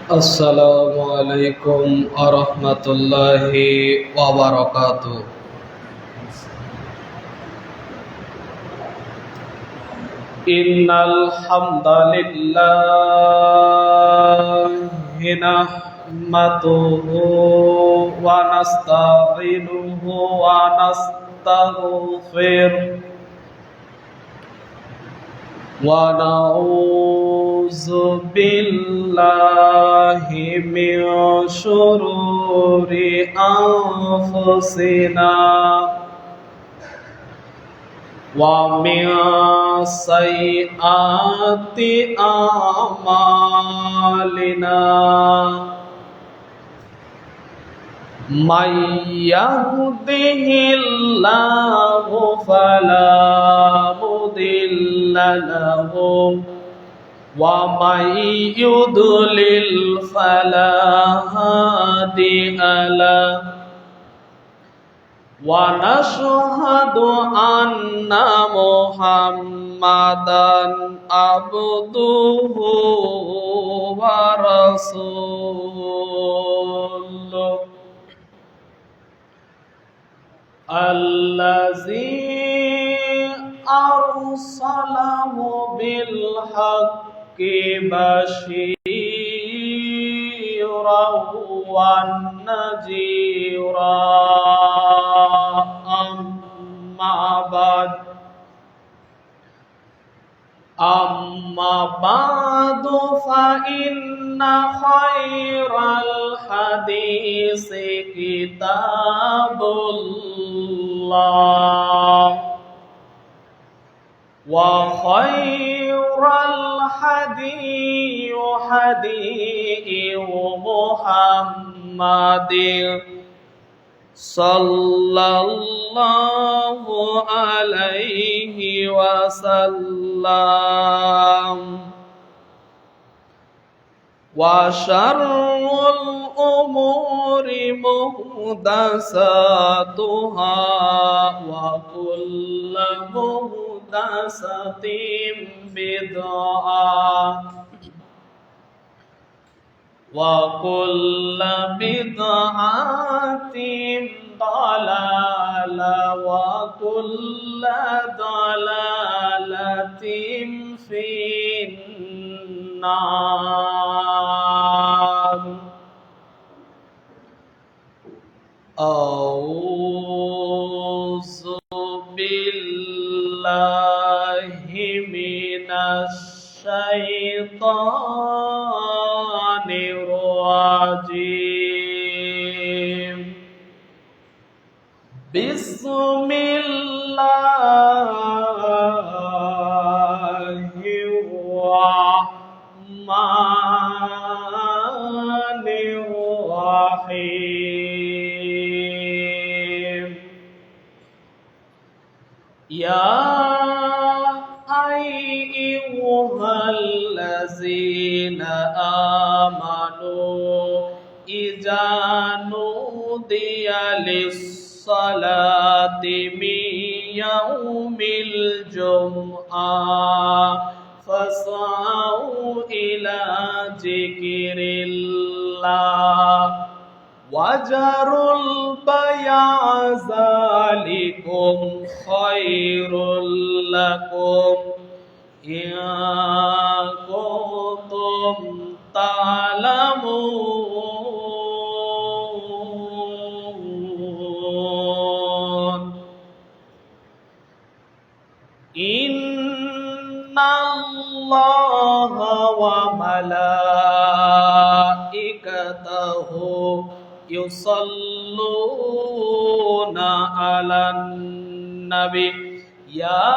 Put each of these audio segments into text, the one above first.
আসসালামু আলাইকুম আরহামাতুল্লাহি ওয়া বারাকাতুহু। ইন্নাল হামদালিল্লাহি নাহমাদুহু ওয়া নাস্তাঈনুহু ওয়া নাস্তাগফিরুহ ونعوذ بالله من شرور أنفسنا ومن سيئات أعمالنا من يهده الله فلا مضل له ومن يضلل فلا هادي له ونشهد أن محمدا عبده ورسوله الذي أرسله بالحق بشيرا ونذيرا أما بعد فإن خير الحديث كتاب الله وخير الهدي هدي محمد صلى الله عليه وسلم وشر الأمور محدثاتها وكل محدثة بدعة وكل بدعة ضلالة وكل ضلالة في النار. أعوذ بالله من الشيطان الرجيم. بسم الله الرحمن الرحيم. يا أيها الذين آمنوا إذا نودي للصلاة من يوم الجمعة فاسعوا إلى ذكر الله وذروا البيع ذلكم خير لكم إن كنتم تعلمون. إن الله وملائكته يصلون على النبي يا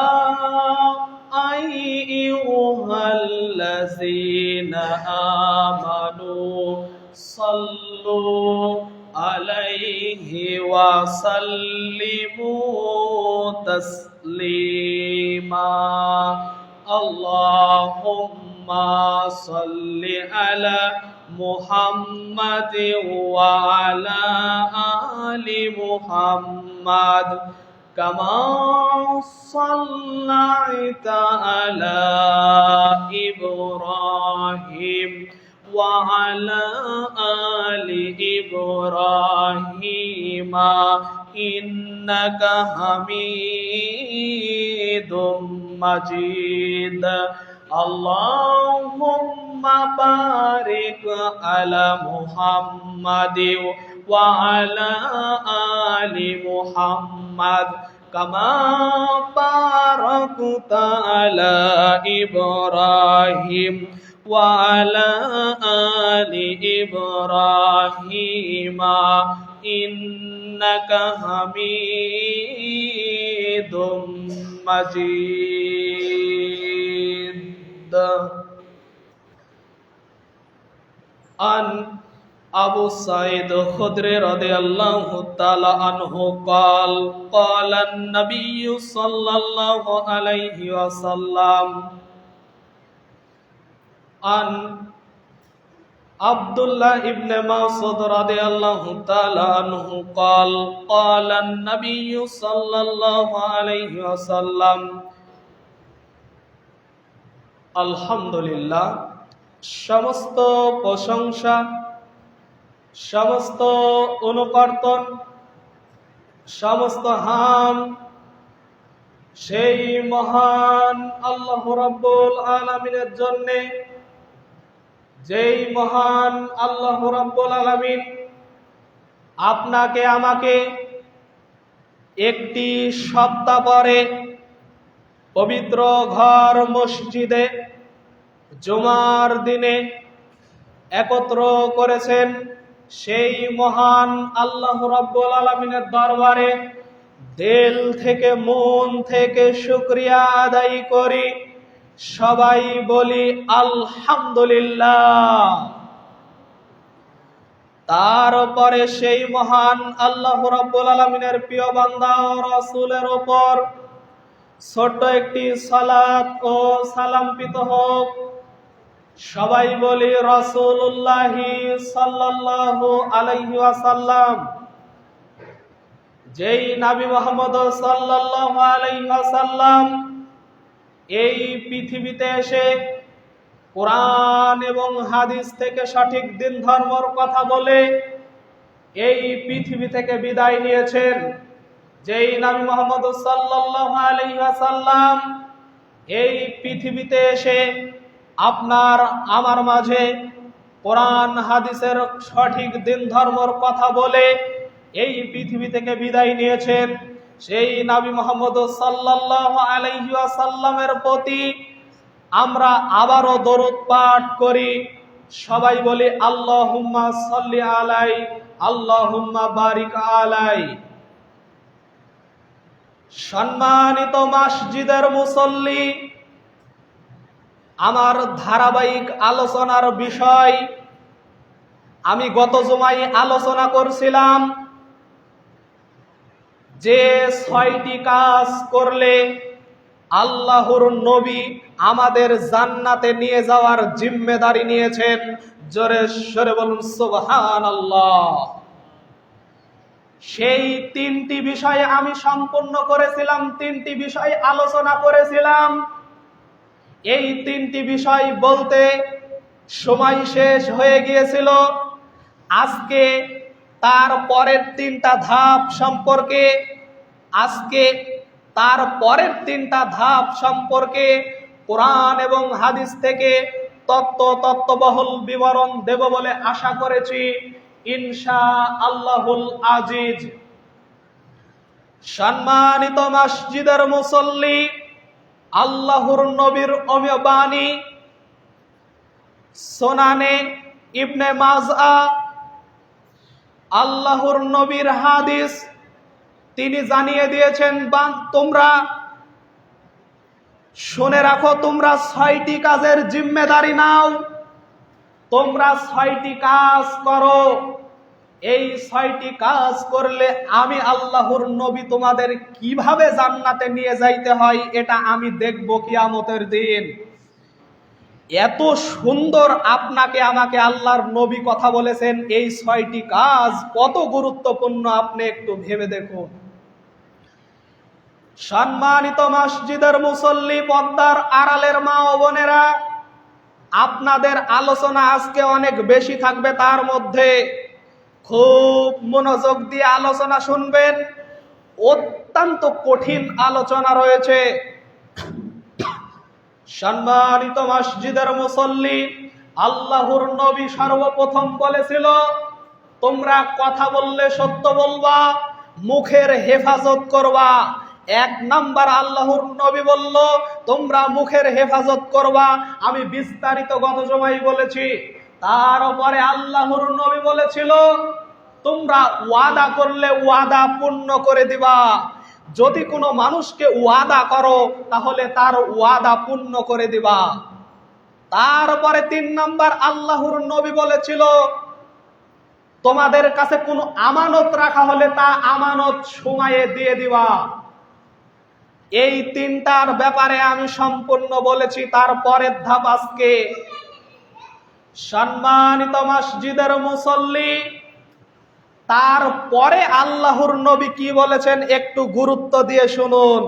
أيها الذين آمنوا صلوا عليه وسلموا تسليما. اللهم صل على محمد وعلى آل محمد كما صليت على إبراهيم وعلى آل إبراهيم إنك حميد مجيد اللهم بارك على محمد وعلى آل محمد كما باركت على إبراهيم وعلى آل إبراهيم إنك حميد مجيد عن أبو سعيد الخدري رضي الله تعالى عنه قال قال النبي صلى الله عليه وسلم عن عبد الله ابن مسعود رضي الله تعالى عنه قال قال النبي صلى الله عليه وسلم আলহামদুলিল্লাহ, সমস্ত প্রশংসা, সমস্ত অনুকর্তন, সমস্ত হাম সেই মহান আল্লাহ রাব্বুল আলামিনের জন্যে, যেই মহান আল্লাহ রাব্বুল আলামিন আপনাকে আমাকে একটি সপ্তাহ পরে পবিত্র ঘর মসজিদে জুমার দিনে একত্র করেছেন, সেই মহান আল্লাহ রাব্বুল আলামিনের দরবারে দিল থেকে মন থেকে শুকরিয়া আদায় করি। সবাই বলি আলহামদুলিল্লাহ। তারপরে সেই মহান আল্লাহ রাব্বুল আলামিনের প্রিয় বান্দা ও রাসূলের উপর ছোট্ট একটি সালাত ও সালাম পিত হোক। সবাই বলি রাসূলুল্লাহ সাল্লাল্লাহু আলাইহি ওয়াসাল্লাম। যেই নবী মুহাম্মদ সাল্লাল্লাহু আলাইহি ওয়াসাল্লাম এই পৃথিবীতে এসে কোরআন এবং হাদিস থেকে সঠিক দিন ধর্মের কথা বলে এই পৃথিবী থেকে বিদায় নিয়েছেন, যেই নবী মুহাম্মদ সাল্লাল্লাহু আলাইহি ওয়াসাল্লাম এই পৃথিবীতে এসে আপনার আমার মাঝে কোরআন হাদিসের সঠিক দিন ধর্মের কথা বলে এই পৃথিবী থেকে বিদায় নিয়েছেন, সেই নবী মুহাম্মদ সাল্লাল্লাহু আলাইহি ওয়াসাল্লামের প্রতি আমরা আবারও দরুদ পাঠ করি। সবাই বলি আল্লাহুম্মা সাল্লি আলাই, আল্লাহুম্মা বারিক আলাই। সম্মানিত মসজিদের মুসল্লি, আমার ধারাবাহিক আলোচনার বিষয় আমি গত জুমায় আলোচনা করছিলাম যে 6টি কাজ করলে আল্লাহর নবী আমাদের জান্নাতে নিয়ে যাওয়ার জিম্মেদারি নিয়েছেন। জোরে সরে বলুন সুবহানাল্লাহ। সেই 3টি বিষয় আমি সম্পূর্ণ করেছিলাম, 3টি বিষয় আলোচনা করেছিলাম। এই 3টি বিষয় বলতে সময় শেষ হয়ে গিয়েছিল। আজকে তার পরের 3টা ধাপ সম্পর্কে কোরআন এবং হাদিস থেকে তত্ত্ববহুল বিবরণ দেব বলে আশা করেছি ইনশাআল্লাহুল আজিজ। সম্মানিত মসজিদের মুসল্লি, আল্লাহর নবীর অমীয় বাণী সুনানে ইবনে মাজা, আল্লাহর নবীর হাদিস, তিনি জানিয়ে দিয়েছেন তোমরা শুনে রাখো, তোমরা 6টি কাজের জিম্মেদারি নাও, তোমরা 6টি কাজ করো। এই 6টি কাজ করলে আমি আল্লাহর নবী তোমাদের কিভাবে জান্নাতে নিয়ে যাইতে হয় এটা আমি দেখব কিয়ামতের দিন। এত সুন্দর আপনাকে আমাকে আল্লাহর নবী কথা বলেছেন, এই 6টি কাজ কত গুরুত্বপূর্ণ আপনি একটু ভেবে দেখুন। সম্মানিত মসজিদের মুসল্লি, পর্দার আড়ালের মা ও বোনেরা, আপনাদের আলোচনা আজকে অনেক বেশি থাকবে, তার মধ্যে খুব মনোযোগ দিয়ে আলোচনা শুনবেন। অত্যন্ত কঠিন আলোচনা রয়েছে। সম্মানিত মসজিদের মুসল্লি, আল্লাহর নবী সর্বপ্রথম বলেছিল, তোমরা কথা বললে সত্য বলবা, মুখের হেফাজত করবা। এক নাম্বার আল্লাহর নবী বলল, তোমরা মুখের হেফাজত করবা। আমি বিস্তারিত গত জমাই বলেছি। তারপরে আল্লাহর নবী বলেছিল, তোমরা ওয়াদা করলে ওয়াদা পূর্ণ করে দিবা। যদি কোনো মানুষকে ওয়াদা করো তাহলে তার ওয়াদা পূর্ণ করে দিবা। তারপরে 3 নাম্বার আল্লাহর নবী বলেছিল, তোমাদের কাছে কোনো আমানত রাখা হলে তা আমানত সময়ে দিয়ে দিবা। এই 3টার ব্যাপারে আমি সম্পূর্ণ বলেছি। তারপরের ধাপ আজকে। সম্মানিত মসজিদের মুসল্লি, তারপরে আল্লাহর নবী কি বলেছেন একটু গুরুত্ব দিয়ে শুনুন।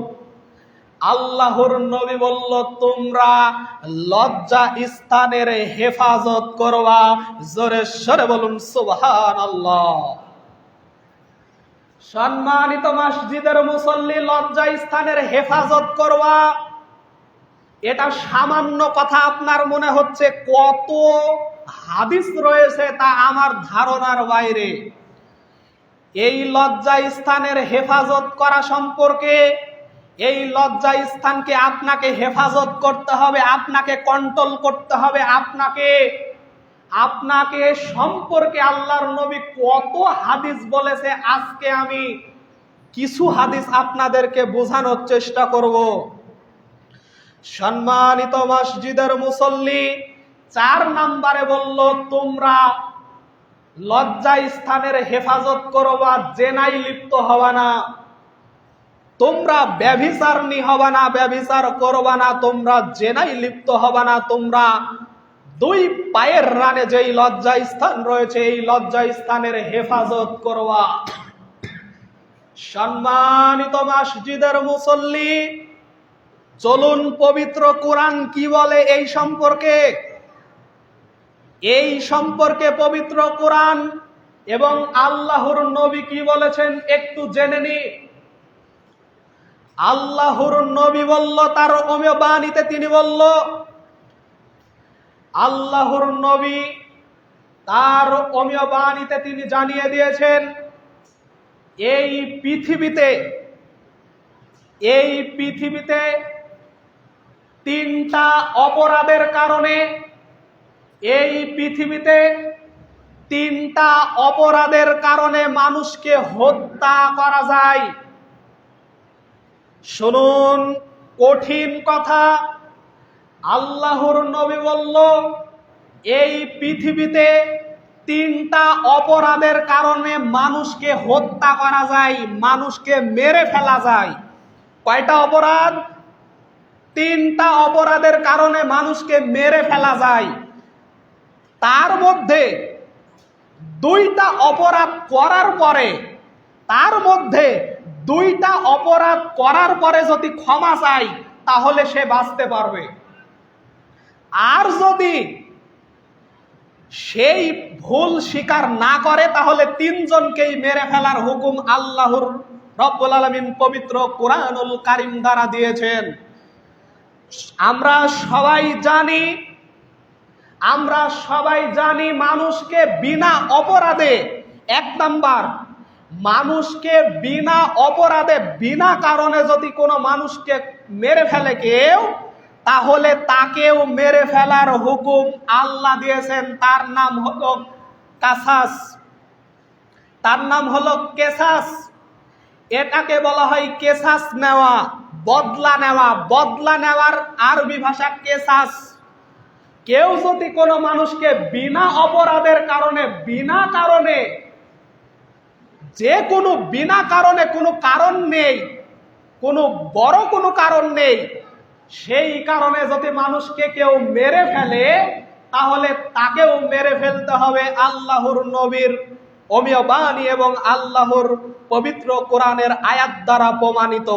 আল্লাহর নবী বলল, তোমরা লজ্জা স্থানের হেফাজত করবা। জোরে সরে বলুন সুবহানাল্লাহ। সম্মানিত মসজিদের মুসল্লি, লজ্জা স্থানের হেফাজত করবা, এটা সামান্য কথা আপনার মনে হচ্ছে। কত হাদিস রয়েছে তা আমার ধারণার বাইরে। এই লজ্জা স্থানের হেফাজত করা সম্পর্কে, এই লজ্জা স্থানকে আপনাকে হেফাজত করতে হবে, আপনাকে কন্ট্রোল করতে হবে। আপনাকে সম্পর্কে আল্লাহর নবী কত হাদিস বলেছে, আজকে আমি কিছু হাদিস আপনাদেরকে বোঝানোর চেষ্টা করব। সম্মানিত মসজিদের মুসল্লি, 4 নাম্বারে বলল, তোমরা লজ্জা স্থানের হেফাজত করবা, জেনায় লিপ্ত হবা না, তোমরা ব্যভিচারিণী হবা না, ব্যভিচার করবা না, তোমরা জেনায় লিপ্ত হবা না, তোমরা 2 পায়ের রানে যেই লজ্জা স্থান রয়েছে এই লজ্জা স্থানের হেফাজত করবা। সম্মানিত মসজিদের মুসল্লি, চলুন পবিত্র কোরআন কি বলে এই সম্পর্কে। এই সম্পর্কে পবিত্র কোরআন এবং আল্লাহর নবী কি বলেছেন একটু জেনে নি। আল্লাহর নবী বলল, তার অমীয় বাণীতে তিনি বলল, আল্লাহর নবী তার অমীয় বাণীতে তিনি জানিয়ে দিয়েছেন, এই পৃথিবীতে 3টা অপরাধের কারণে, এই পৃথিবীতে 3টা অপরাধের কারণে মানুষকে হত্যা করা যায়। শুনুন, কঠিন কথা। আল্লাহর নবী বলল, এই পৃথিবীতে 3টা অপরাধের কারণে মানুষকে হত্যা করা যায়, মানুষকে মেরে ফেলা যায়। কয়টা অপরাধ? 3টা অপরাধের কারণে মানুষকে মেরে ফেলা যায়। তার মধ্যে 2টা অপরাধ করার পরে, তার মধ্যে 2টা অপরাধ করার পরে যদি ক্ষমা চায় তাহলে সে বাঁচতে পারবে। আর যদি সেই ভুল স্বীকার না করে তাহলে 3 জনকেই মেরে ফেলার হুকুম আল্লাহর রব্বুল আলামিন পবিত্র কোরআনুল কারীম দ্বারা দিয়েছেন। আমরা সবাই জানি মানুষকে বিনা অপরাধে, 1 নাম্বার, মানুষকে বিনা অপরাধে বিনা কারণে যদি কোনো মানুষকে মেরে ফেলে কেউ, তাহলে তাকেও মেরে ফেলার হুকুম আল্লাহ দিয়েছেন। তার নাম হলো কাসাস, তার নাম হলো কেসাস। এটাকে বলা হয় কেসাস নেওয়া, বদলা নেওয়া। বদলা নেওয়ার আরবি ভাষা কেসাস। কেউ যদি কোনো মানুষকে বিনা অপরাধের কারণে, বিনা কারণে, যে কোনো বিনা কারণে, কোনো কারণ নেই, কোনো বড় কোনো কারণ নেই, সেই কারণে যদি মানুষকে কেউ মেরে ফেলে তাহলে তাকেও মেরে ফেলতে হবে আল্লাহর নবীর অমীয় বাণী এবং আল্লাহর পবিত্র কোরআনের আয়াত দ্বারা প্রমাণিত।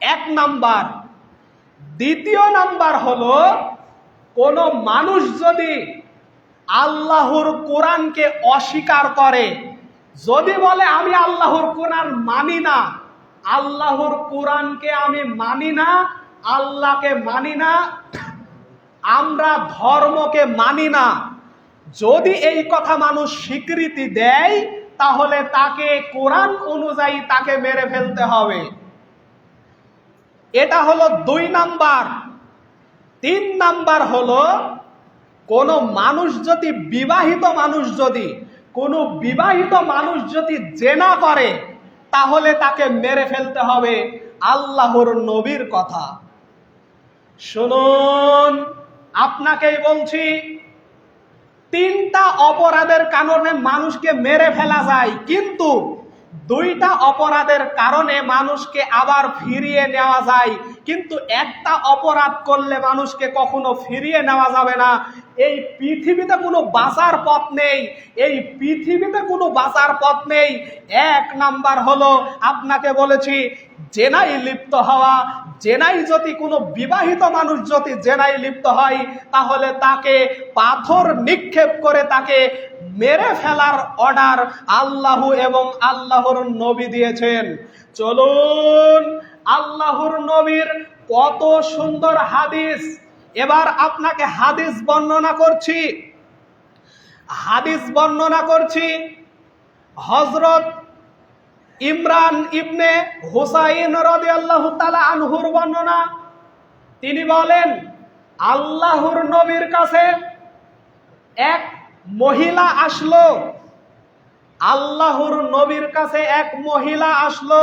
1 নাম্বার। দ্বিতীয় নাম্বার হলো কোন মানুষ যদি আল্লাহর কোরআনকে অস্বীকার করে, যদি বলে আমি আল্লাহর কোরআন মানি না, আল্লাহর কোরআনকে আমি মানি না, আল্লাহকে মানি না, আমরা ধর্মকে মানি না, যদি এই কথা মানুষ স্বীকৃতি দেয়, তাহলে তাকে কোরআন অনুযায়ী তাকে মেরে ফেলতে হবে। এটা হলো 2 নাম্বার। 3 নাম্বার হলো কোন মানুষ যদি বিবাহিত মানুষ যদি জেনা করে, তাহলে তাকে মেরে ফেলতে হবে। আল্লাহর নবীর কথা শুনুন, আপনাকেই বলছি, 3টা অপরাধের কারণে মানুষকে মেরে ফেলা যায়, কিন্তু 2টা অপরাধের কারণে মানুষকে আবার ফিরিয়ে নেওয়া যায়, কিন্তু একটা অপরাধ করলে মানুষকে কখনো ফিরিয়ে নেওয়া যাবে না। এই পৃথিবীতে কোনো বাঁচার পথ নেই, এই পৃথিবীতে কোনো বাঁচার পথ নেই। 1 নাম্বার হলো, আপনাকে বলেছি, জেনাই লিপ্ত হওয়া। জেনাই যদি কোনো বিবাহিত মানুষ যদি জেনাই লিপ্ত হয়, তাহলে তাকে পাথর নিক্ষেপ করে তাকে মেরে ফেলার অর্ডার আল্লাহ এবং আল্লাহর নবী দিয়েছেন। চলুন, আল্লাহর নবীর কত সুন্দর হাদিস, এবার আপনাকে হাদিস বর্ণনা করছি। হযরত ইমরান ইবনে হুসাইন রাদিয়াল্লাহু তাআলা আনহুর বর্ণনা। তিনি বলেন, আল্লাহর নবীর কাছে এক মহিলা আসলো। আল্লাহর নবীর কাছে এক মহিলা আসলো।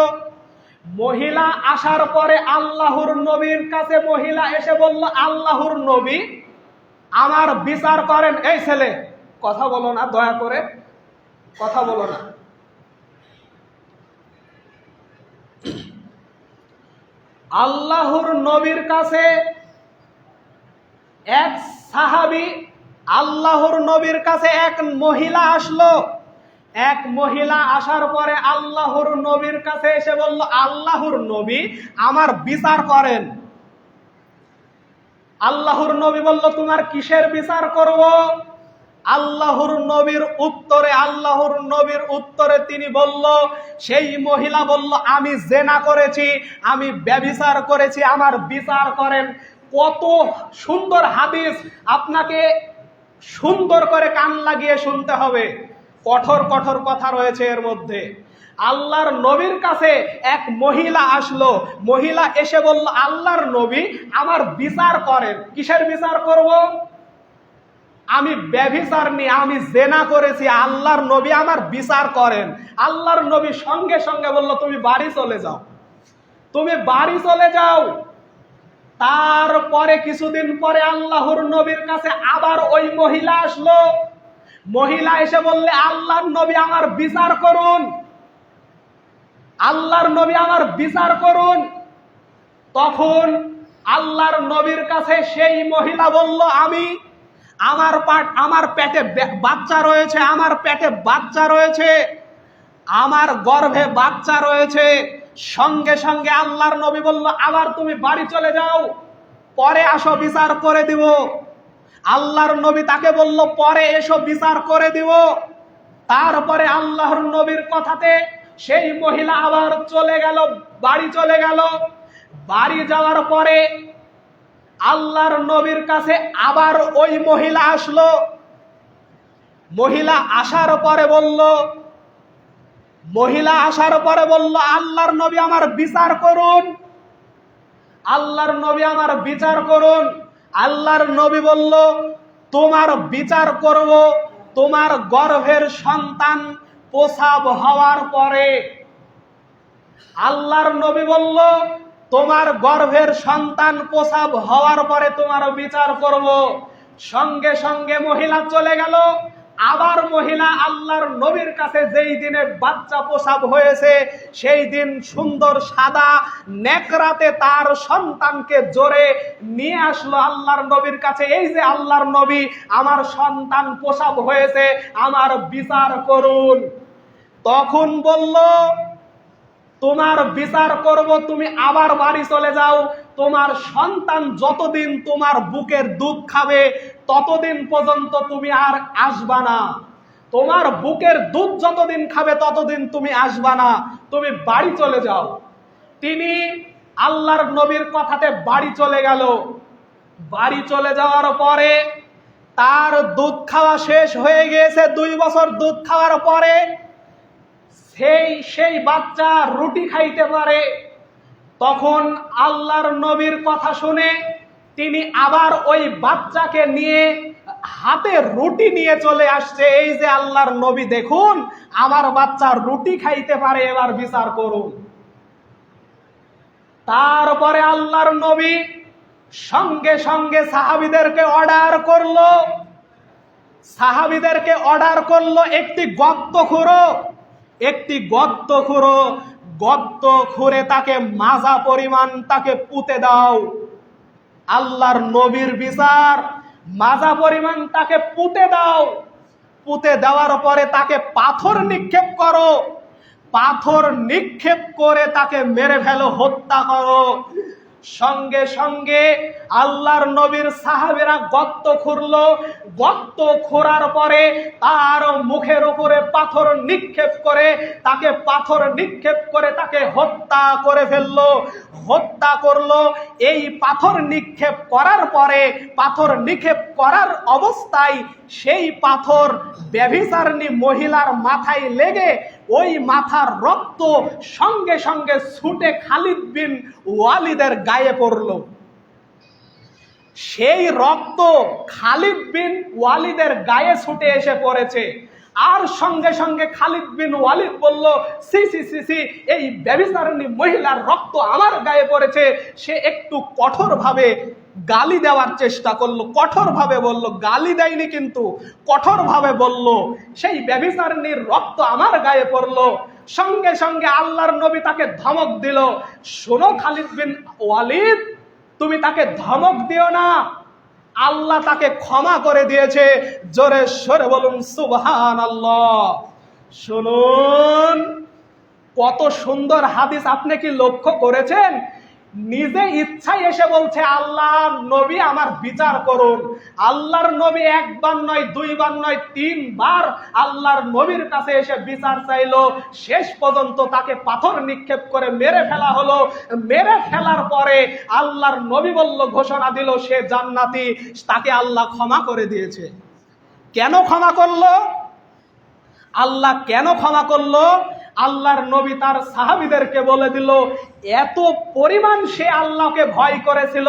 মহিলা আসার পরে আল্লাহর নবীর কাছে মহিলা এসে বলল, আল্লাহর নবী, আমার বিচার করেন। এই ছেলে, কথা বলো না, দয়া করে কথা বলো না। আল্লাহর নবীর কাছে এক সাহাবী, আল্লাহর নবীর কাছে এক মহিলা আসলো। এক মহিলা আসার পরে আল্লাহর নবীর কাছে এসে বলল, আল্লাহর নবী, আমার বিচার করেন। আল্লাহর নবী বলল, তোমার কিসের বিচার করব? আল্লাহর নবীর উত্তরে তিনি বলল, সেই মহিলা বলল, আমি জেনা করেছি, আমি ব্যভিচার করেছি, আমার বিচার করেন। কত সুন্দর হাদিস, আপনাকে সুন্দর করে কান লাগিয়ে শুনতে হবে। কঠোর কঠোর কথা রয়েছে এর মধ্যে। আল্লাহর নবীর কাছে এক মহিলা আসলো। মহিলা এসে বলল, আল্লাহর নবী, আমার বিচার করেন। কিসের বিচার করব? আমি ব্যভিচার নিয়ে, আমি জেনা করেছি, আল্লাহর নবী আমার বিচার করেন। আল্লাহর নবী সঙ্গে সঙ্গে বলল, তুমি বাড়ি চলে যাও, তুমি বাড়ি চলে যাও। তারপরে কিছুদিন পরে আল্লাহর নবীর কাছে আবার ওই মহিলা আসলো। মহিলা এসে বললে, আল্লাহর নবী আমার বিচার করুন, আল্লাহর নবী আমার বিচার করুন। তখন আল্লাহর নবীর কাছে সেই মহিলা বলল, আমার পেটে বাচ্চা রয়েছে, আমার পেটে বাচ্চা রয়েছে, আমার গর্ভে বাচ্চা রয়েছে। সঙ্গে সঙ্গে আল্লাহর নবী বলল, আবার তুমি বাড়ি চলে যাও, পরে আসো, বিচার করে দিব। আল্লাহর নবী তাকে বলল, পরে এসো, বিচার করে দিব। তারপরে আল্লাহর নবীর কথাতে সেই মহিলা আবার চলে গেল, বাড়ি চলে গেল। বাড়ি যাওয়ার পরে আল্লাহর নবীর কাছে আবার ওই মহিলা আসলো। মহিলা আসার পরে বলল, আল্লাহর নবী আমার বিচার করুন, আল্লাহর নবী আমার বিচার করুন। আল্লাহর নবী বলল, তোমার বিচার করব তোমার গর্ভের সন্তান প্রসব হওয়ার পরে। আল্লাহর নবী বলল, তোমার গর্ভের সন্তান প্রসব হওয়ার পরে তোমার বিচার করব। সঙ্গে সঙ্গে মহিলা চলে গেল। আবার মহিলা আল্লাহর নবীর কাছে যেই দিনে বাচ্চা প্রসব হয়েছে, সেই দিন সুন্দর সাদা নেকড়াতে তার সন্তানকে জোরে নিয়ে আসলো আল্লাহর নবীর কাছে। এই যে আল্লাহর নবী, আমার সন্তান প্রসব হয়েছে, আমার বিচার করুন। তখন বলল, তোমার বিচার করব, তুমি আবার বাড়ি চলে যাও, তোমার সন্তান যতদিন তোমার বুকের দুধ খাবে ততদিন পর্যন্ত তুমি আর আসবা না। তোমার বুকের দুধ যতদিন খাবে ততদিন তুমি আসবা না, তুমি বাড়ি চলে যাও। তিনি আল্লাহর নবীর কথাতে বাড়ি চলে গেল। বাড়ি চলে যাওয়ার পরে তার দুধ খাওয়া শেষ হয়ে গিয়েছে। 2 বছর দুধ খাওয়ার পরে সেই বাচ্চা রুটি খাইতে পারে। তখন আল্লাহর নবীর কথা শুনে তিনি আবার ওই বাচ্চাকে নিয়ে হাতে রুটি নিয়ে চলে আসছে। এই যে আল্লাহর নবী, দেখুন আমার বাচ্চা রুটি খাইতে পারে, এবার বিচার করুন। তারপরে আল্লাহর নবী সঙ্গে সঙ্গে সাহাবীদেরকে অর্ডার করলো একটি গর্ত খুঁড়ো, গর্ত খুঁড়ে তাকে মাজা পরিমাণ তাকে পুঁতে দাও। আল্লাহর নবীর বিচার, মাজা পরিমাণ তাকে পুঁতে দাও। পুঁতে দেওয়ার পরে তাকে পাথর নিক্ষেপ করো, পাথর নিক্ষেপ করে তাকে মেরে ফেলো, হত্যা করো। সঙ্গে সঙ্গে আল্লাহর নবীর সাহাবীরা গর্ত খুঁড়লো। গর্ত খোঁড়ার পরে তার মুখের উপরে পাথর নিক্ষেপ করে তাকে হত্যা করে ফেললো, হত্যা করলো। এই পাথর নিক্ষেপ করার পরে, পাথর নিক্ষেপ করার অবস্থায় সেই পাথর ব্যভিচারিণী মহিলার মাথায় লেগে ওই মাথার রক্ত সঙ্গে সঙ্গে ছুটে খালিদ বিন ওয়ালিদের গায়ে পড়ল। সেই রক্ত খালিদ বিন ওয়ালিদের গায়ে ছুটে এসে পড়েছে। আর সঙ্গে সঙ্গে খালিদ বিন ওয়ালিদ বলল, সি সি সি সি, এই ব্যভিচারিণী মহিলার রক্ত আমার গায়ে পড়েছে। সে একটু কঠোরভাবে গালি দেওয়ার চেষ্টা করলো, কঠোরভাবে বলল, গালি দেয়নি কিন্তু কঠোরভাবে বলল, সেই ব্যভিচারিণীর রক্ত আমার গায়ে পড়লো। সঙ্গে সঙ্গে আল্লাহর নবী তাকে ধমক দিল, শোনো খালিদ বিন ওয়ালিদ, তুমি তাকে ধমক দিও না, আল্লাহ তাকে ক্ষমা করে দিয়েছে। জোরে সরে বলুন সুবহানাল্লাহ। শুনুন কত সুন্দর হাদিস, আপনি কি লক্ষ্য করেছেন? নিজে ইচ্ছায় এসে বলছে আল্লাহর নবী আমার বিচার করুন। আল্লাহর নবী একবার নয়, 2 বার নয়, 3 বার আল্লাহর নবীর কাছে এসে বিচার চাইলো। শেষ পর্যন্ত তাকে পাথর নিক্ষেপ করে মেরে ফেলা হলো। মেরে ফেলার পরে আল্লাহর নবী বলল, ঘোষণা দিল সে জান্নাতি, তাকে আল্লাহ ক্ষমা করে দিয়েছে। কেন ক্ষমা করলো? আল্লাহ কেন ক্ষমা করলো? আল্লাহর নবী তার সাহাবীদেরকে বলে দিল, এত পরিমাণ সে আল্লাহকে ভয় করেছিল,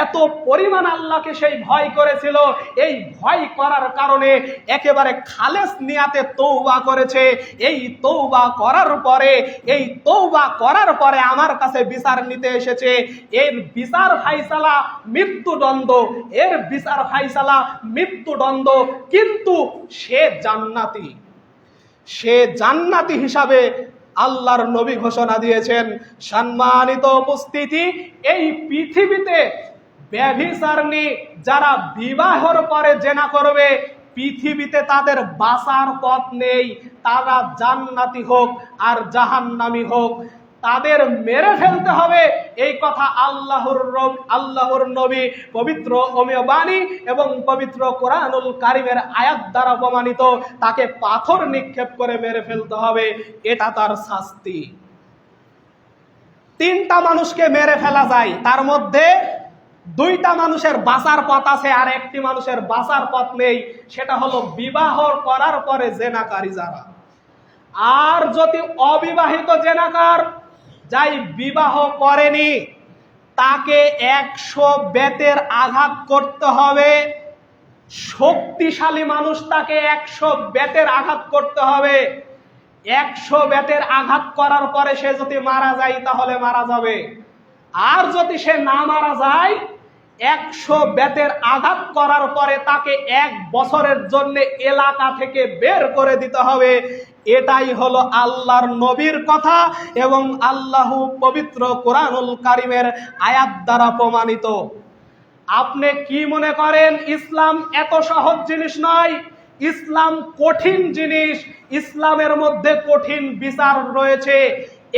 এত পরিমাণ আল্লাহকে সেই ভয় করেছিল, এই ভয় করার কারণে একেবারে খালেস নিয়াতে তওবা করেছে। এই তওবা করার পরে আমার কাছে বিচার নিতে এসেছে। এর বিচার ফাইসালা মৃত্যুদণ্ড, কিন্তু সে জান্নাতি হিসাবে আল্লাহর নবী ঘোষণা দিয়েছেন। সম্মানিত উপস্থিতি, এই পৃথিবীতে ব্যভিচারিণী যারা বিবাহের পরে জেনা করবে, পৃথিবীতে তাদের বাঁচার পথ নেই। তারা জান্নাতি হোক আর জাহান্নামী হোক, তাদের মেরে ফেলতে হবে। এই কথা আল্লাহর নবী পবিত্র অমীয় বাণী এবং পবিত্র কোরআনুল কারীমের আয়াত দ্বারা প্রমাণিত। তাকে পাথর নিক্ষেপ করে মেরে ফেলতে হবে, এটা তার শাস্তি। 3টা মানুষকে মেরে ফেলা যায়, তার মধ্যে 2টা মানুষের বাঁচার পথ আছে আর 1টি মানুষের বাঁচার পথ নেই। সেটা হলো বিবাহ করার পরে জেনাকারী যারা। আর যদি অবিবাহিত জেনাকার, যাই বিবাহ করেনি, তাকে 100 বেতের আঘাত করতে হবে। শক্তিশালী মানুষ, তাকে 100 বেতের আঘাত করতে হবে। 100 বেতের আঘাত করার পরে সে যদি মারা যায় তাহলে মারা যাবে। আর যদি সে না মারা যায়, 100 বেতের আঘাত করার পরে তাকে 1 বছরের জন্য এলাকা থেকে বের করে দিতে হবে। এটাই হলো আল্লাহর নবীর কথা এবং আল্লাহ পবিত্র কোরআনুল কারীমের আয়াত দ্বারা প্রমাণিত। আপনি কি মনে করেন ইসলাম এত সহজ জিনিস নয়? ইসলাম কঠিন জিনিস। ইসলামের মধ্যে কঠিন বিচার রয়েছে।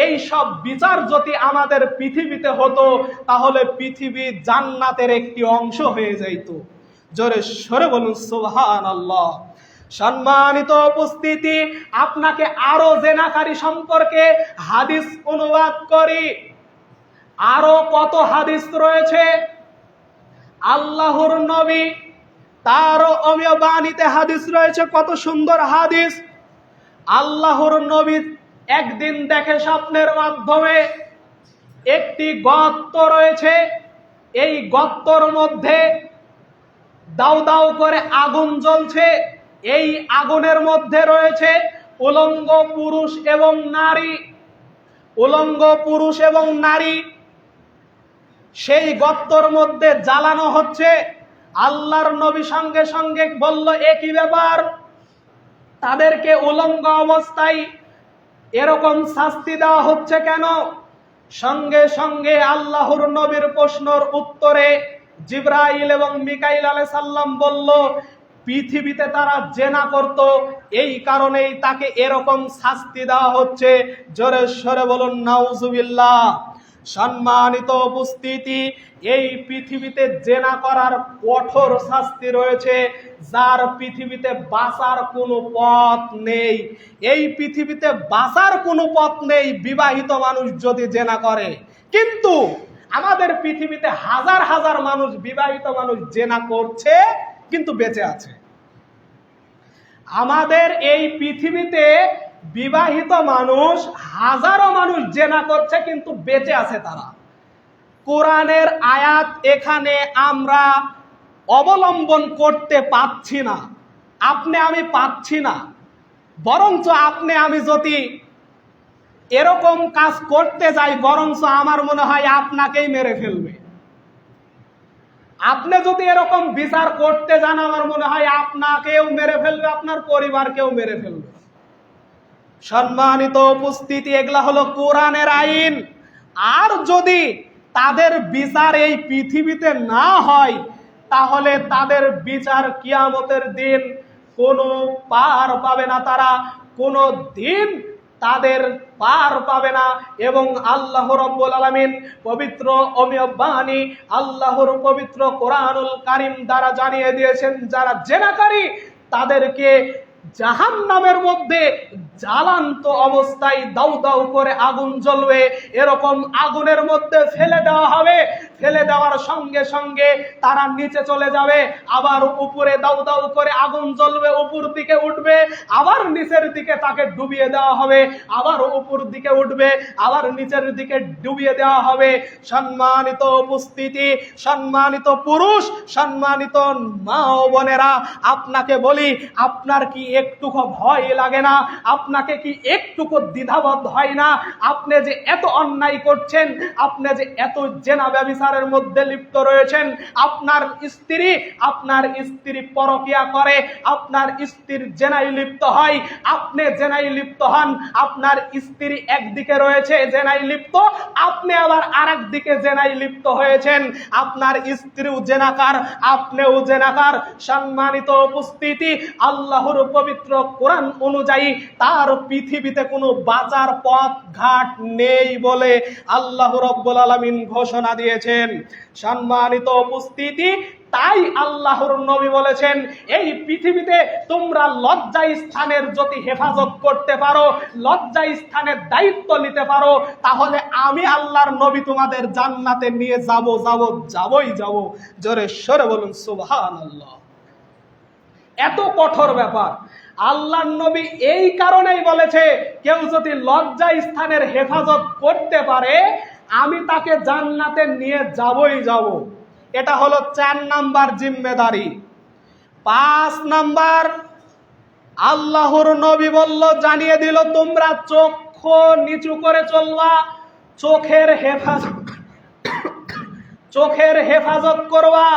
এই সব বিচার যদি আমাদের পৃথিবীতে হতো তাহলে পৃথিবী জান্নাতের একটি অংশ হয়ে যাইত। জোরে সরে বলুন সুবহানাল্লাহ। সম্মানিত উপস্থিতি, আপনাকে আরো জেনাকারী সম্পর্কে হাদিস অনুবাদ করি। আরো কত হাদিস রয়েছে। আল্লাহর নবী তার অমীয় বাণীতে হাদিস রয়েছে, কত সুন্দর হাদিস। আল্লাহর নবী একদিন দেখে স্বপ্নের মাধ্যমে একটি গর্ত রয়েছে, এই গর্তর মধ্যে দাউ দাউ করে আগুন জ্বলছে, এই আগুনের মধ্যে রয়েছে উলঙ্গ পুরুষ এবং নারী। উলঙ্গ পুরুষ এবং নারী সেই গর্তর মধ্যে জ্বালানো হচ্ছে। আল্লাহর নবী সঙ্গে সঙ্গে বলল, একই ব্যাপার, তাদেরকে উলঙ্গ অবস্থায় এরকম শাস্তি দেওয়া হচ্ছে কেন? সঙ্গে সঙ্গে আল্লাহর নবীর প্রশ্নের উত্তরে জিবরাইল এবং মিকাইল আলাইহিস সালাম বলল, পৃথিবীতে তারা জেনা করত, এই কারণেই তাকে এরকম শাস্তি দেওয়া হচ্ছে। জোরে সরে বলুন নাউজুবিল্লাহ। সম্মানিত উপস্থিতি, এই পৃথিবীতে জেনা করার কঠোর শাস্তি রয়েছে, যার পৃথিবীতে বাঁচার কোনো পথ নেই। এই পৃথিবীতে বাঁচার কোনো পথ নেই বিবাহিত মানুষ যদি জেনা করে। কিন্তু আমাদের পৃথিবীতে হাজার হাজার মানুষ, বিবাহিত মানুষ জেনা করছে কিন্তু বেঁচে আছে। আমাদের এই পৃথিবীতে বিবাহিত মানুষ, হাজারো মানুষ জেনা করছে কিন্তু বেঁচে আছে তারা। কোরআনের আয়াত এখানে আমরা অবলম্বন করতে পাচ্ছি না, আপনি আমি পাচ্ছি না। বরঞ্চ আপনি আমি যদি এরকম কাজ করতে যাই, বরঞ্চ আমার মনে হয় আপনাকেই মেরে ফেলবে। আপনি যদি এরকম বিচার করতে যান, আমার মনে হয় আপনাকেও মেরে ফেলবে, আপনার পরিবারকেও মেরে ফেলবে। সম্মানিত উপস্থিতি, এগুলা হলো কোরআনের আইন। আর যদি তাদের বিচার এই পৃথিবীতে না হয়, তাহলে তাদের বিচার কিয়ামতের দিন কোনো পার পাবে না, তারা কোনো দিন তাদের পার পাবে না। এবং আল্লাহ রাব্বুল আলামিন পবিত্র অমীয় বাণী, আল্লাহর পবিত্র কোরআনুল কারীম দ্বারা জানিয়ে দিয়েছেন, যারা জেনাকারী তাদেরকে জাহান্নামের মধ্যে জ্বালান্ত অবস্থায় দাউ দাউ করে আগুন জ্বলবে, এরকম আগুনের মধ্যে ফেলে দেওয়া হবে। ফেলে দেওয়ার সঙ্গে সঙ্গে তারা নিচে চলে যাবে, আবার উপরে দাউ দাউ করে আগুন জ্বলবে, উপর দিকে উঠবে, আবার নিচের দিকে তাকে ডুবিয়ে দেওয়া হবে, আবার উপর দিকে উঠবে, আবার নিচের দিকে ডুবিয়ে দেওয়া হবে। সম্মানিত উপস্থিতি, সম্মানিত পুরুষ, সম্মানিত মা ও বোনেরা, আপনাকে বলি, আপনার কি একটুকু ভয় লাগে না? আপনাকে কি একটুকু দ্বিধাবোধ হয় না? আপনি যে এত অন্যায় করছেন, আপনি যে এত জেনা ব্যভিচারের মধ্যে লিপ্ত রয়েছেন, আপনার স্ত্রী পরকিয়া করে, আপনার স্ত্রীর জেনায় লিপ্ত হয়, আপনি জেনায় লিপ্ত হন, আপনার স্ত্রী একদিকে রয়েছে জেনায় লিপ্ত, আপনি আবার আরেক দিকে জেনায় লিপ্ত হয়েছেন, আপনার স্ত্রীও জেনাকার, আপনিও জেনাকার। সম্মানিত উপস্থিতি, আল্লাহর পবিত্র কোরআন অনুযায়ী তার পৃথিবীতে কোনো বাঁচার পথ ঘাট নেই বলে আল্লাহ রাব্বুল আলামিন ঘোষণা দিয়েছেন। সম্মানিত উপস্থিতি, তাই আল্লাহর নবী বলেছেন, এই পৃথিবীতে তোমরা লজ্জা স্থানের যদি হেফাজত করতে পারো, লজ্জা স্থানের দায়িত্ব নিতে পারো, তাহলে আমি আল্লাহর নবী তোমাদের জান্নাতে নিয়ে যাবই যাব। জোরে সরে বলুন সুবহানাল্লাহ। এত কঠোর ব্যাপার। আল্লাহর নবী এই কারণেই বলেছে, কেউ যদি লজ্জা স্থানের হেফাজত করতে পারে, আমি তাকে জান্নাতে নিয়ে যাবই যাব। এটা হলো 4 নাম্বার জিম্মেদারি। 5 নাম্বার, আল্লাহর নবী বলল, জানিয়ে দিল, তোমরা চক্ষু নিচু করে চলবা, চোখের হেফাজত করবা।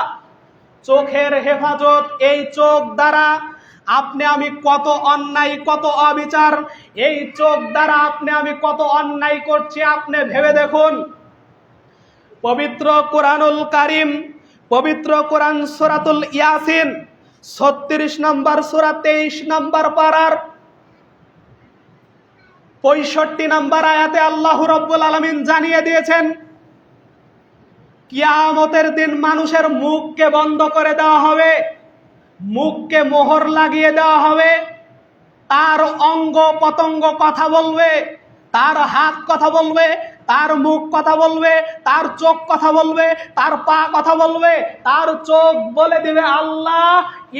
চোখের হেফাজত, এই চোখ দ্বারা আপনি আমি কত অন্যায়, কত অবিচার, এই চোখ দ্বারা আপনি আমি কত অন্যায় করছি, আপনি ভেবে দেখুন। পবিত্র কোরআনুল কারীম, পবিত্র কোরআন সূরাতুল ইয়াসিন 36 নম্বর সূরা 23 নম্বর পারার 65 নম্বর আয়াতে আল্লাহ রাব্বুল আলামিন জানিয়ে দিয়েছেন, কিয়ামতের দিন মানুষের মুখকে বন্ধ করে দেওয়া হবে, মুখকে মোহর লাগিয়ে দেওয়া হবে। তার অঙ্গ পতঙ্গ কথা বলবে, তার হাত কথা বলবে, তার মুখ কথা বলবে, তার চোখ কথা বলবে, তার পা কথা বলবে। তার চোখ বলে দিবে, আল্লাহ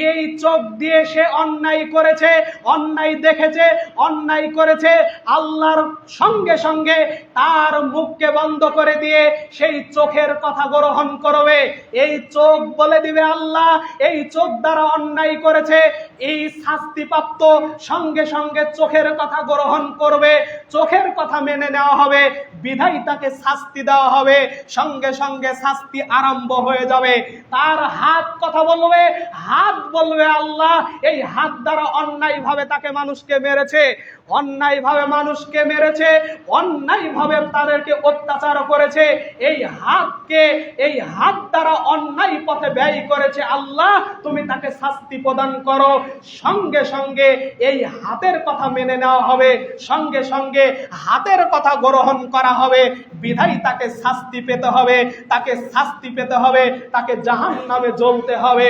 এই চোখ দিয়ে সে অন্যায় করেছে, অন্যায় দেখেছে, অন্যায় করেছে। আল্লাহর সঙ্গে সঙ্গে তার মুখকে বন্ধ করে দিয়ে সেই চোখের কথা গ্রহণ করবে। এই চোখ বলে দিবে, আল্লাহ এই চোখ দ্বারা অন্যায় করেছে, এই শাস্তিপ্রাপ্ত। সঙ্গে সঙ্গে চোখের কথা গ্রহণ করবে, চোখের কথা মেনে নেওয়া হবে, বিধায় তাকে শাস্তি দেওয়া হবে। সঙ্গে সঙ্গে শাস্তি আরম্ভ হয়ে যাবে। তার হাত কথা বলবে, হাত বলবে, আল্লাহ এই হাত দ্বারা অন্যায়ভাবে তাকে মানুষকে মেরেছে, অন্যায়ভাবে মানুষকে মেরেছে, অন্যায়ভাবে তাদেরকে অত্যাচার করেছে। এই হাতকে, এই হাত দ্বারা অন্যায় পথে ব্যয় করেছে, আল্লাহ তুমি তাকে শাস্তি প্রদান করো। সঙ্গে সঙ্গে এই হাতের কথা মেনে নেওয়া হবে, সঙ্গে সঙ্গে হাতের কথা গ্রহণ করা হবে, বিধায় তাকে শাস্তি পেতে হবে, তাকে শাস্তি পেতে হবে, তাকে জাহান্নামে জ্বলতে হবে।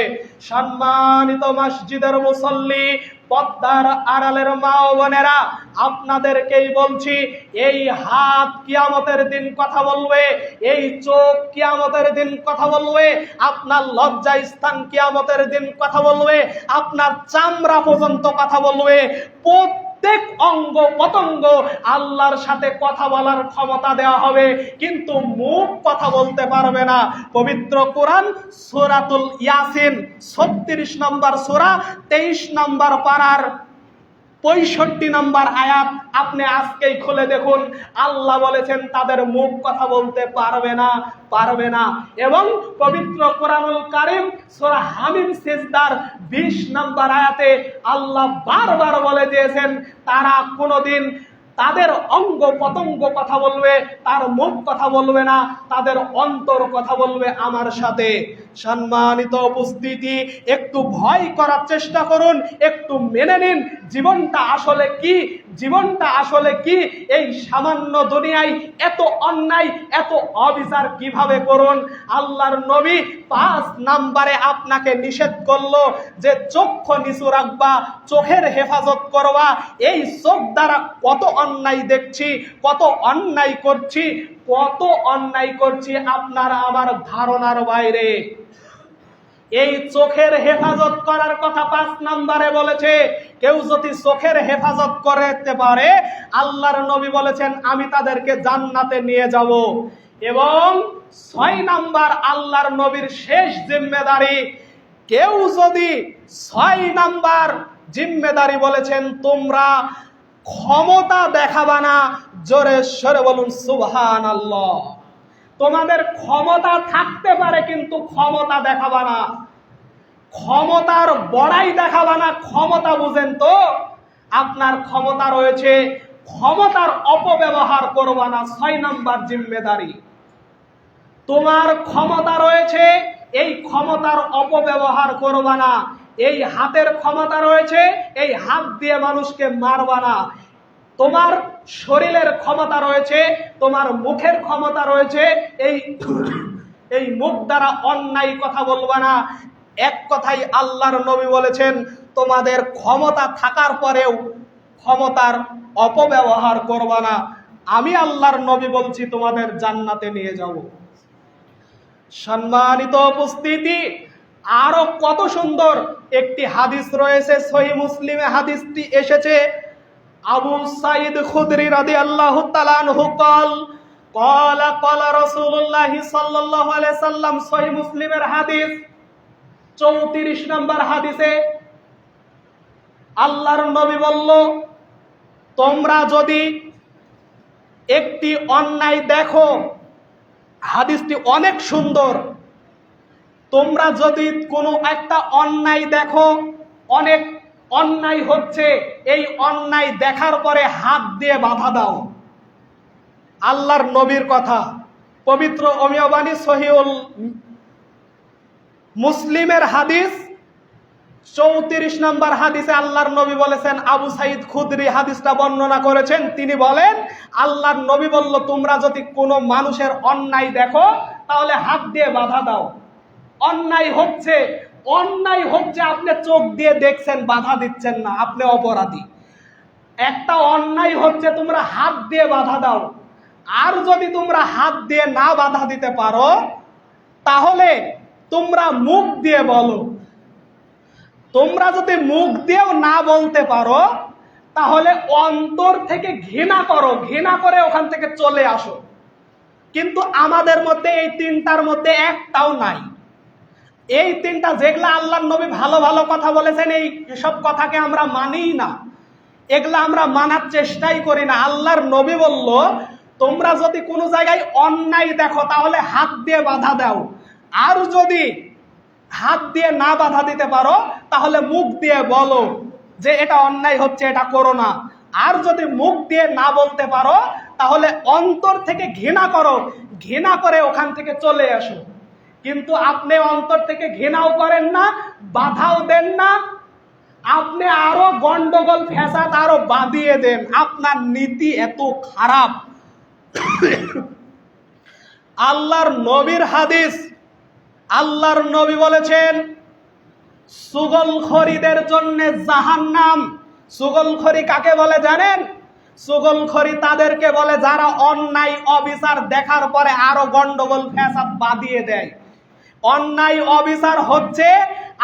সম্মানিত মসজিদের মুসল্লি, পর্দার আড়ালের মা ও বোনেরা, আপনাদেরকেই বলছি, এই হাত কিয়ামতের দিন কথা বলবে, এই চোখ কিয়ামতের দিন কথা বলবে, আপনার লজ্জা স্থান কিয়ামতের দিন কথা বলবে, আপনার চামড়া পর্যন্ত কথা বলবে। প্রত্যেক অঙ্গ পতঙ্গ আল্লাহর সাথে কথা বলার ক্ষমতা দেওয়া হবে, কিন্তু মুখ কথা বলতে পারবে না। পবিত্র কোরআন সূরাতুল ইয়াসিন 36 নম্বর সূরা 23 নম্বর পারার 65 নম্বর আয়াত আপনি আজকেই খুলে দেখুন। আল্লাহ বলেছেন তাদের মুখ কথা বলতে পারবে না, পারবে না। এবং পবিত্র কোরআনুল কারীম সূরা হামিম সিজদার 20 নম্বর আয়াতে আল্লাহ বারবার বলে দিয়েছেন, তারা কোনোদিন তাদের অঙ্গ পতঙ্গ কথা বলবে, তার মুখ কথা বলবে না, তাদের অন্তর কথা বলবে আমার সাথে। সম্মানিত উপস্থিতি, একটু ভয় করার চেষ্টা করুন, একটু মেনে নিন জীবনটা আসলে কি, জীবনটা আসলে কি। এই সামান্য দুনিয়ায় এত অন্যায়, এত অবিচার কিভাবে করুন। আল্লাহর নবী 5 নম্বরে আপনাকে নিষেধ করলো যে চক্ষু নিচু রাখবা, চোখের হেফাজত করবা। এই চোখ দ্বারা কত অন্যায় দেখছি, কত অন্যায় করছি, কত অন্যায় করছি আপনার আমার ধারণার বাইরে। এই চোখের হেফাজত করার কথা 5 নম্বরে বলেছে। কেউ যদি চোখের হেফাজত করতে পারে, আল্লাহর নবী বলেছেন আমি তাদেরকে জান্নাতে নিয়ে যাব। এবং 6 নম্বর আল্লাহর নবীর শেষ জিম্মেদারি, কেউ যদি 6 নম্বর জিম্মেদারি বলেছেন তোমরা ক্ষমতা দেখাবা না। জোরে সরে বলুন সুবহানাল্লাহ। তোমাদের ক্ষমতা থাকতে পারে কিন্তু ক্ষমতা দেখাবা না, ক্ষমতার বড়াই দেখাবা না। ক্ষমতা বুঝেন তো, আপনার ক্ষমতা রয়েছে, ক্ষমতার অপব্যবহার করবা না। 6 নম্বর জিম্মেদারি, তোমার ক্ষমতা রয়েছে, এই ক্ষমতার অপব্যবহার করবা না। এই হাতের ক্ষমতা রয়েছে, এই হাত দিয়ে মানুষকে মারবা না। তোমার শরীরের ক্ষমতা রয়েছে, তোমার মুখের ক্ষমতা রয়েছে, এই মুখ দ্বারা অন্যায় কথা বলবা না। এক কথাই আল্লাহর নবী বলেছেন তোমাদের ক্ষমতা থাকার পরেও ক্ষমতার অপব্যবহার করবা না। আমি আল্লাহর নবী বলছি তোমাদের জান্নাতে নিয়ে যাব। সম্মানিত উপস্থিতি, আরো কত সুন্দর একটি হাদিস রয়েছে, সহিহ মুসলিমে হাদিসটি এসেছে। আবু সাঈদ খুদরি রাদিয়াল্লাহু তাআলা আনহু قال قال رسول الله সাল্লাল্লাহু আলাইহি সাল্লাম, সহিহ মুসলিমের হাদিস 34 নম্বর হাদিসে আল্লাহর নবী বলল, তোমরা যদি একটি অন্যায় দেখো, হাদিসটি অনেক সুন্দর, তোমরা যদি কোনো একটা অন্যায় দেখো, অনেক অন্যায় হচ্ছে, এই অন্যায় দেখার পরে হাত দিয়ে বাধা দাও। আল্লাহর নবীর কথা, পবিত্র অমিয়বাণী সহিহুল মুসলিমের হাদিস 34 নম্বর হাদিসে আল্লাহর নবী বলেছেন, আবু সাঈদ খুদরি হাদিসটা বর্ণনা করেছেন, তিনি বলেন আল্লাহর নবী বলল, তোমরা যদি কোনো মানুষের অন্যায় দেখো তাহলে হাত দিয়ে বাধা দাও। অন্যায় হচ্ছে আপনি চোখ দিয়ে দেখছেন, বাধা দিচ্ছেন না, আপনি অপরাধী। একটা অন্যায় হচ্ছে তোমরা হাত দিয়ে বাধা দাও। আর যদি তোমরা হাত দিয়ে না বাধা দিতে পারো তাহলে তোমরা মুখ দিয়ে বলো। তোমরা যদি মুখ দিয়েও না বলতে পারো তাহলে অন্তর থেকে ঘৃণা করো, ঘৃণা করে ওখান থেকে চলে আসো। কিন্তু আমাদের মধ্যে এই তিনটার মধ্যে একটাও নাই। এই তিনটা, যেগুলা আল্লাহর নবী ভালো ভালো কথা বলেছেন, এই সব কথাকে আমরা মানিই না, এগুলা আমরা মানার চেষ্টাই করি না। আল্লাহর নবী বলল, তোমরা যদি কোনো জায়গায় অন্যায় দেখো তাহলে হাত দিয়ে বাধা দাও। আর যদি হাত দিয়ে না বাধা দিতে পারো তাহলে মুখ দিয়ে বলো যে এটা অন্যায় হচ্ছে, এটা করো না। আর যদি মুখ দিয়ে না বলতে পারো তাহলে অন্তর থেকে ঘৃণা করো, ঘৃণা করে ওখান থেকে চলে আসো। কিন্তু আপনি অন্তর থেকে ঘৃণাও করেন না, বাধাও দেন না, আপনি আরো গন্ডগোল ফ্যাসাদ আরো বাঁধিয়ে দেন। আপনার নীতি এত খারাপ। আল্লাহর নবীর হাদিস, আল্লাহর নবী বলেছেন চুগলখড়িদের জন্য জাহান্নাম। চুগলখড়ি কাকে বলে জানেন? চুগলখড়ি তাদেরকে বলে যারা অন্যায় অবিচার দেখার পরে আরো গন্ডগোল ফ্যাসাদ বাঁধিয়ে দেয়। অন্যায় অবিচার হচ্ছে,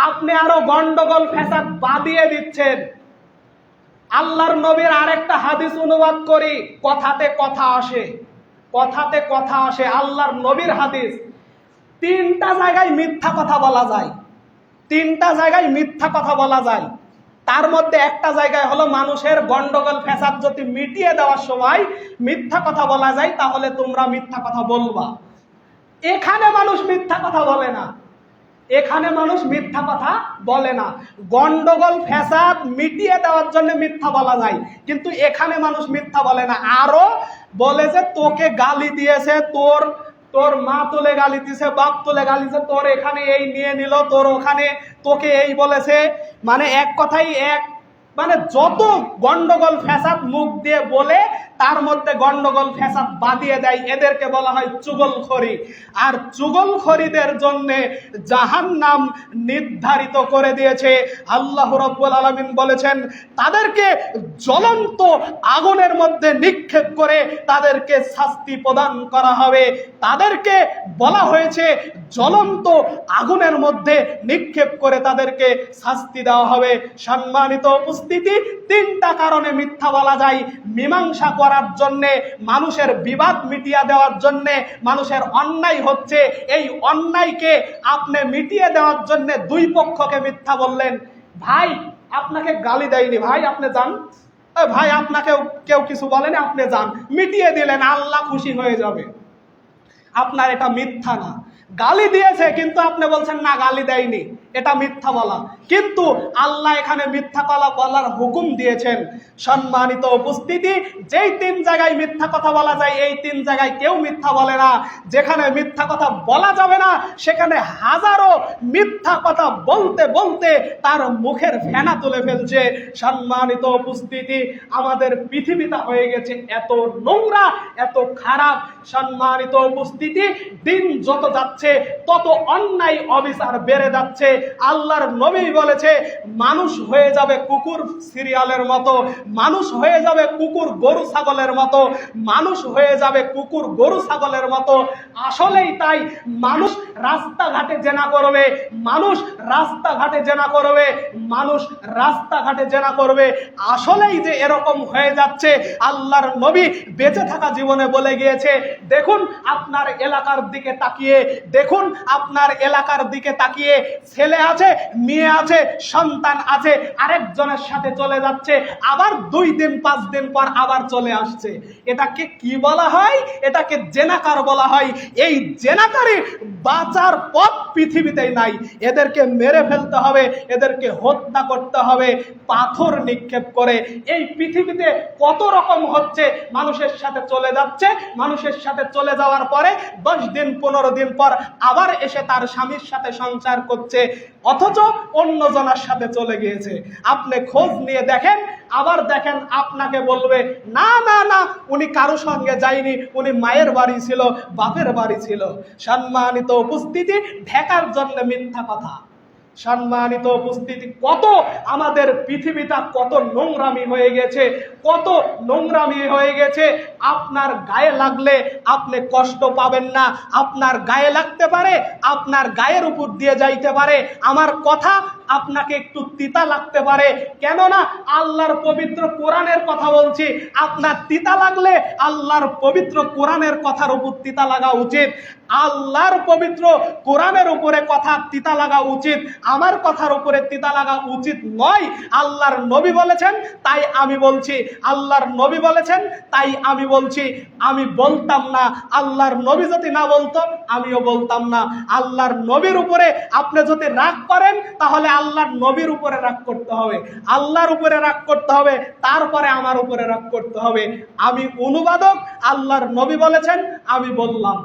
আপনি আরো গন্ডগোল ফ্যাসাদ বাঁধিয়ে দিচ্ছেন। আল্লাহর নবীর আরেকটা হাদিস অনুবাদ করি, কথাতে কথা আসে, কথাতে কথা আসে। আল্লাহর নবীর হাদিস, তিনটা জায়গায় মিথ্যা কথা বলা যায়, তিনটা জায়গায় মিথ্যা কথা বলা যায়। তার মধ্যে একটা জায়গায় হলো মানুষের গন্ডগোল ফ্যাসাদ যদি মিটিয়ে দেওয়ার সময় মিথ্যা কথা বলা যায়, তাহলে তোমরা মিথ্যা কথা বলবা। এখানে মানুষ মিথ্যা কথা বলে না, এখানে মানুষ মিথ্যা কথা বলে না। গন্ডগোল ফ্যাসাদ মিটিয়ে দেওয়ার জন্য মিথ্যা বলা যায়, কিন্তু এখানে মানুষ মিথ্যা বলে না। আরো বলে যে তোকে গালি দিয়েছে, তোর মা তুলে গালি দিছে, বাপ তুলে গালি দিছে, তোর এখানে এই নিয়ে নিল, তোর ওখানে তোকে এই বলেছে। মানে এক কথাই মানে যত গন্ডগোল ফ্যাসাদ মুখ দিয়ে বলে তার মধ্যে গন্ডগোল ফ্যাসাদ বাঁধিয়ে দেয়, এদেরকে বলা হয় চুগলখড়ি। আর চুগলখড়িদের জন্য জাহান্নাম নির্ধারিত করে দিয়েছে। আল্লাহ রাব্বুল আলামিন বলেছেন তাদেরকে জ্বলন্ত আগুনের মধ্যে নিক্ষেপ করে তাদেরকে শাস্তি প্রদান করা হবে। তাদেরকে বলা হয়েছে জ্বলন্ত আগুনের মধ্যে নিক্ষেপ করে তাদেরকে শাস্তি দেওয়া হবে। সম্মানিত উপস্থিতি, তিনটা কারণে মিথ্যা বলা যায়। মীমাংসা করার জন্যে, মানুষের বিবাদ মিটিয়ে দেওয়ার জন্যে, মানুষের অন্যায় হচ্ছে, এই অন্যায়কে আপনি মিটিয়ে দেওয়ার জন্য দুই পক্ষকে মিথ্যা বললেন। ভাই আপনাকে গালি দেয়নি, ভাই আপনি যান, ভাই আপনাকে কেউ কিছু বলেনি, আপনি যান, মিটিয়ে দিলেন, আল্লাহ খুশি হয়ে যাবে। আপনার এটা মিথ্যা না। গালি দিয়েছে কিন্তু আপনি বলছেন না গালি দেয়নি, এটা মিথ্যা বলা। কিন্তু আল্লাহ এখানে মিথ্যা কথা বলার হুকুম দিয়েছেন। সম্মানিত উপস্থিতি, যেই তিন জায়গায় মিথ্যা কথা বলা যায় এই তিন জায়গায় কেউ মিথ্যা বলে না। যেখানে মিথ্যা কথা বলা যাবে না সেখানে হাজারো মিথ্যা কথা বলতে বলতে তার মুখের ফেনা তুলে ফেলছে। সম্মানিত উপস্থিতি, আমাদের পৃথিবীটা হয়ে গেছে এত নোংরা, এত খারাপ। সম্মানিত উপস্থিতি, দিন যত যাচ্ছে তত অন্যায় অবিচার বেড়ে যাচ্ছে। আল্লাহর নবী বলেছে মানুষ হয়ে যাবে কুকুর সিরিয়ালের মতো, মানুষ হয়ে যাবে কুকুর গরু ছাগলের মতো, মানুষ হয়ে যাবে কুকুর গরু ছাগলের মতো। আসলেই তাই, মানুষ রাস্তাঘাটে জেনা করবে, মানুষ রাস্তাঘাটে জেনা করবে, মানুষ রাস্তাঘাটে জেনা করবে। আসলেই যে এরকম হয়ে যাচ্ছে, আল্লাহর নবী বেঁচে থাকা জীবনে বলে গিয়েছে। দেখুন আপনার এলাকার দিকে তাকিয়ে, দেখুন আপনার এলাকার দিকে তাকিয়ে, ছেলে আছে, মেয়ে আছে, সন্তান আছে, আরেকজনের সাথে চলে যাচ্ছে, আবার 2 দিন 5 দিন পর আবার চলে আসছে। এটাকে কি বলা হয়? এটাকে জেনাকার বলা হয়। এই জেনাকারী বাঁচার পথ পৃথিবীতেই নাই। এদেরকে মেরে ফেলতে হবে, এদেরকে হত্যা করতে হবে পাথর নিক্ষেপ করে। এই পৃথিবীতে কত রকম হচ্ছে, মানুষের সাথে চলে যাচ্ছে, মানুষের সাথে চলে যাওয়ার পরে 10 দিন 15 দিন পর আবার এসে তার স্বামীর সাথে সংসার করছে। অথচ অন্যজনের সাথে চলে গিয়েছে। আপনি খোঁজ নিয়ে দেখেন, আবার দেখেন আপনাকে বলবে না না না, উনি কারো সঙ্গে যায়নি, উনি মায়ের বাড়ি ছিল, বাপের বাড়ি ছিল। সম্মানিত উপস্থিতি, ঢাকার জন্য মিথ্যা কথা। সম্মানিত উপস্থিতি, কত আমাদের পৃথিবীটা কত নোংরামি হয়ে গেছে, কত নোংরামি হয়ে গেছে। আপনার গায়ে লাগলে আপনি কষ্ট পাবেন না, আপনার গায়ে লাগতে পারে, আপনার গায়ের উপর দিয়ে যাইতে পারে। আমার কথা আপনাকে একটু তিতা লাগতে পারে, কেননা আল্লাহর পবিত্র কোরআনের কথা বলছি। আপনার তিতা লাগলে আল্লাহর পবিত্র কোরআনের কথার উপর তিতা লাগা উচিত। আল্লাহর পবিত্র কোরআনের উপরে কথা তিতা লাগা উচিত, আমার কথার উপরে তিতা লাগা উচিত নয়। আল্লাহর নবী বলেছেন তাই আমি বলছি, আল্লাহর নবী বলেছেন তাই আমি বলছি। আমি বলতাম না, আল্লাহর নবী যদি না বলতো আমিও বলতাম না। আল্লাহর নবীর উপরে আপনি যদি রাগ করেন, তাহলে আল্লাহর নবীর উপরে রাগ করতে হবে, আল্লাহর উপরে রাগ করতে হবে, তারপরে আমার উপরে রাগ করতে হবে। আমি অনুবাদক, আল্লাহর নবী বলেছেন, আমি বললাম।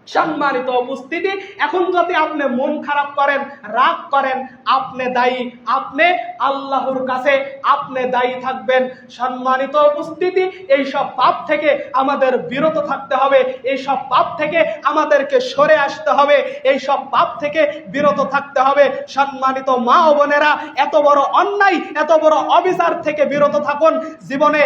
সম্মানিত উপস্থিতি, এখন যদি আপনি মন খারাপ করেন, রাগ করেন, আপনি দায়ী, আপনি আল্লাহর কাছে আপনি দায়ী থাকবেন। সম্মানিত উপস্থিতি, এই সব পাপ থেকে আমাদের বিরত থাকতে হবে, এই সব পাপ থেকে আমাদেরকে সরে আসতে হবে, এই সব পাপ থেকে বিরত থাকতে হবে। সম্মানিত মা ও বোনেরা, এত বড় অন্যায়, এত বড় অবিচার থেকে বিরত থাকুন। জীবনে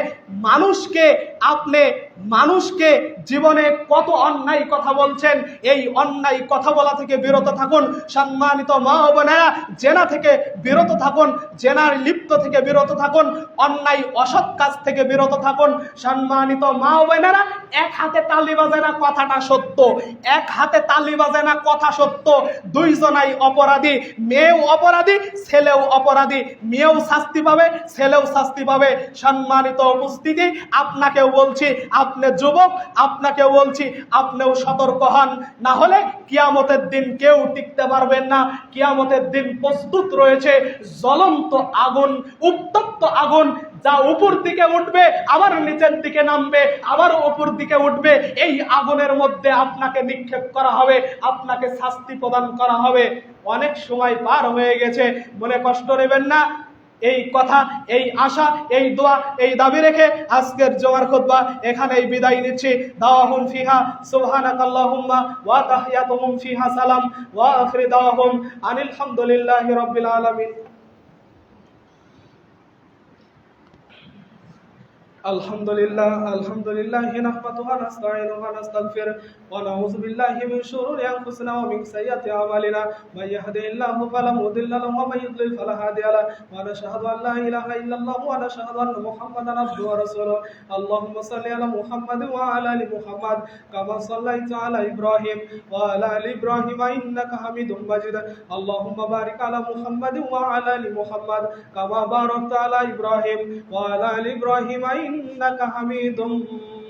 মানুষকে জীবনে কত অন্যায় কথা বলছেন, এই অন্যায় কথা বলা থেকে বিরত থাকুন। সম্মানিত মা ও বোনেরা, জেনা থেকে বিরত থাকুন, জেনার লিপ্ত থেকে বিরত থাকুন, অন্যায় অসৎ কাজ থেকে বিরত থাকুন। সম্মানিত মা ও বোনেরা, এক হাতে তালি বাজে না কথাটা সত্য, এক হাতে তালি বাজে না কথা সত্য। দুইজনাই অপরাধী, মেয়েও অপরাধী, ছেলেও অপরাধী, মেয়েও শাস্তি পাবে, ছেলেও শাস্তি পাবে। সম্মানিত উপস্থিতি, আপনাকেও বলছি, আপনি যুবক, আপনাকেও বলছি, আপনিও সতর্ক হন, না হলে কিয়ামতের দিন কেউ টিকতে পারবেন না। কিয়ামতের দিন প্রস্তুত রয়েছে জ্বলন্ত আগুন, উত্তপ্ত আগুন, যা উপর দিকে উঠবে আবার নিচের দিকে নামবে, আবার উপর দিকে উঠবে। এই আগুনের মধ্যে আপনাকে নিক্ষেপ করা হবে, আপনাকে শাস্তি প্রদান করা হবে। অনেক সময় পার হয়ে গেছে, মনে কষ্ট নেবেন না। এই কথা, এই আশা, এই দোয়া, এই দাবি রেখে আজকের জুমার খুতবা এখানেই বিদায় নিচ্ছি। দাওয়াহুম ফিহা সুবহানাকাল্লাহুম্মা ওয়া তাহিয়াতুহুম ফিহা সালাম ওয়া আখিরু দাওয়াহুম আনিল হামদুলিল্লাহি রাব্বিল আলামিন। আলহামদুলিল্লাহ নাহমাদুহু ওয়া নাস্তাঈনুহু ওয়া নাস্তাগফিরুহ ওয়া নাউযু বিল্লাহি মিন শুরুরি আনফুসিনা ওয়া মিন সাইয়্যাতি আমালিনা মান ইয়াহদিহিল্লাহু ফালা মুদিল্লা লাহু ওয়া মান ইউদ্লিল ফালা হাদিয়া লাহু ওয়া নাশহাদু আন লা ইলাহা ইল্লাল্লাহু ওয়া নাশহাদু আন্না মুহাম্মাদান আবদুহু ওয়া রাসূলুহু। আল্লাহুম্মা সাল্লি আলা মুহাম্মাদ ওয়া আলা আলি মুহাম্মাদ কামা সাল্লাইতা আলা ইব্রাহিম ওয়া আলা আলি ইব্রাহিম ইন্নাকা হামিদুম মাজিদ। আল্লাহুম্মা বারিক আলা মুহাম্মাদ ওয়া আলা আলি মুহাম্মাদ কামা বারাকতা আলা ইব্রাহিম ওয়া আলা আলি ইব্রাহিম ইন্নাকা হামিদুম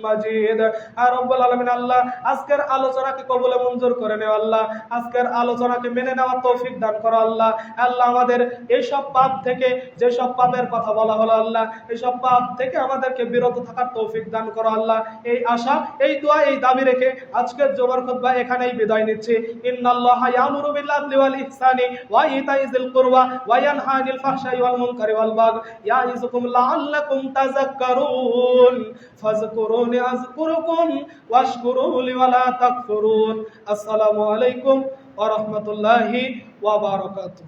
মাজিদ। আর রব্বুল আলামিন, আল্লাহ আজকের আলোচনাকে কবুল মঞ্জুর করে নেও। আল্লাহ আজকের আলোচনাকে মেনে নেওয়ার তৌফিক দান করো। আল্লাহ আল্লাহ আমাদের এই সব পাপ থেকে, যে সব পাপের কথা বলা হলো, আল্লাহ এই সব পাপ থেকে আমাদেরকে বিরত থাকার তৌফিক দান করো। আল্লাহ এই আশা, এই দোয়া, এই দাবি রেখে আজকের জুমার খুতবা এখানেই বিদায় নিচ্ছি। ইন্নাল্লাহা ইয়ামুরু বিল আদলি ওয়াল ইহসানি ওয়া ইতাই যিল কুরবা ওয়া ইয়ানহা আনিল ফাহশাই ওয়াল মুনকারি ওয়াল বাগই ইয়াইযুকুম লাআল্লাকুম তাযাক্কারুন ফাযকুরুনি আযকুরুকুম ওয়াশকুরুলি ওয়া লা তাকফুরুন। আসসালামু আলাইকুম ওয়া রাহমাতুল্লাহি ওয়া বারাকাতুহু।